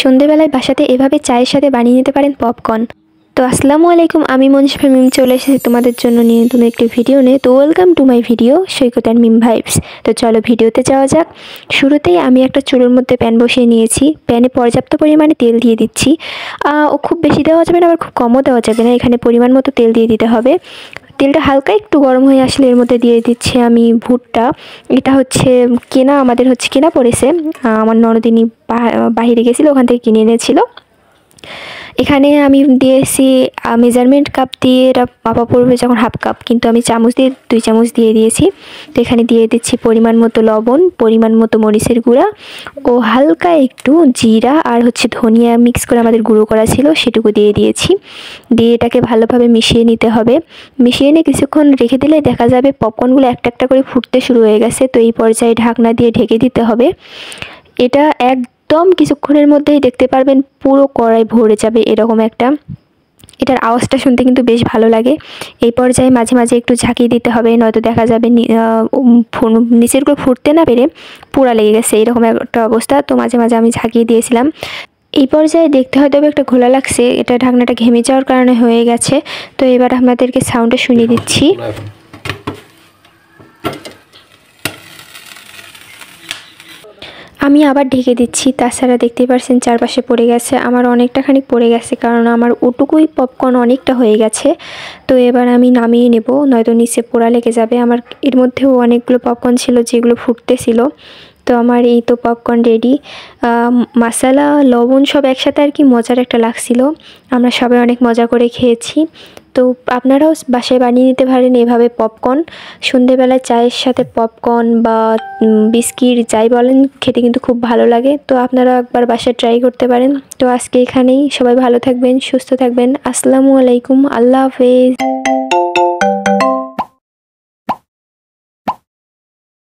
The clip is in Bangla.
সন্ধ্যেবেলায় বাসাতে এভাবে চায়ের সাথে বানিয়ে নিতে পারেন পপকর্ন। তো আসসালামু আলাইকুম, আমি মনীষা মিম চলে এসেছি তোমাদের জন্য নিয়ে নতুন একটি ভিডিও নিয়ে। তো welcome to my video Saikat and Mim vibes. তো চলো ভিডিওতে যাওয়া যাক। শুরুতেই আমি একটা চুলোর মধ্যে প্যান বসিয়ে নিয়েছি। প্যানে পর্যাপ্ত পরিমাণে তেল দিয়ে দিচ্ছি। ও খুব বেশি দেওয়া যাবে না, আবার খুব কমও দেওয়া যাবে না, এখানে পরিমাণ মতো তেল দিয়ে দিতে হবে। তেলটা হালকা একটু গরম হয়ে আসলে এর মধ্যে দিয়ে দিচ্ছি আমি ভুট্টা। এটা হচ্ছে কেনা, আমাদের হচ্ছে কেনা পড়েছে, আমার ননদিনী বাহিরে গেছিলো, ওখান থেকে কিনে এনেছিল। এখানে আমি দিয়েছি মেজারমেন্ট কাপ দিয়ে, এটা মাপা পড়বে যখন হাফ কাপ, কিন্তু আমি চামচ দিয়ে 2 চামচ দিয়ে দিয়েছি। তো এখানে দিয়ে দিচ্ছি পরিমাণ মতো লবণ, পরিমাণ মতো মরিচের গুঁড়া ও হালকা একটু জিরা আর হচ্ছে ধনিয়া মিক্স করে আমাদের গুঁড়ো করা ছিল, সেটুকু দিয়ে দিয়েছি। দিয়ে এটাকে ভালোভাবে মিশিয়ে নিতে হবে। মিশিয়ে নিয়ে কিছুক্ষণ রেখে দিলে দেখা যাবে পপকর্নগুলো একটা একটা করে ফুটতে শুরু হয়ে গেছে। তো এই পর্যায়ে ঢাকনা দিয়ে ঢেকে দিতে হবে। এটা একদম কিছুক্ষণের মধ্যেই দেখতে পারবেন পুরো কড়াই ভরে যাবে এরকম একটা। এটার আওয়াজটা শুনতে কিন্তু বেশ ভালো লাগে। এই পর্যায়ে মাঝে মাঝে একটু ঝাঁকিয়ে দিতে হবে, নয়তো দেখা যাবে নিচেরগুলো ফুটতে না পেরে পোড়া লেগে গেছে, এরকম একটা অবস্থা। তো মাঝে মাঝে আমি ঝাঁকিয়ে দিয়েছিলাম। এই পর্যায়ে দেখতে হয়তো একটা ঘোলা লাগছে, এটা ঢাকনাটা ঘেমে যাওয়ার কারণে হয়ে গেছে। তো এবার আপনাদেরকে সাউন্ডটা শুনিয়ে দিচ্ছি। আমি আবার ঢেকে দিচ্ছি। তাছাড়া দেখতেই পারছেন চারপাশে পড়ে গেছে, আমার অনেকটা খানিক পড়ে গেছে, কারণ আমার ওটুকুই পপকর্ন অনেকটা হয়ে গেছে। তো এবার আমি নামিয়ে নেব, নয়তো নিচে পোড়া লেগে যাবে। আমার এর মধ্যেও অনেকগুলো পপকর্ন ছিল যেগুলো ফুটতেছিল। তো আমার এই তো পপকর্ন রেডি। মশলা লবণ সব একসাথে আর কি, মজার একটা লাগছিল। আমরা সবাই অনেক মজা করে খেয়েছি। তো আপনারাও বাসায় বানিয়ে নিতে পারেন এভাবে পপকর্ন। সন্ধেবেলায় চায়ের সাথে পপকর্ন বা বিস্কিট যাই বলেন, খেতে কিন্তু খুব ভালো লাগে। তো আপনারা একবার বাসায় ট্রাই করতে পারেন। তো আজকে এখানেই, সবাই ভালো থাকবেন, সুস্থ থাকবেন। আসসালামু আলাইকুম, আল্লাহ হাফেজ।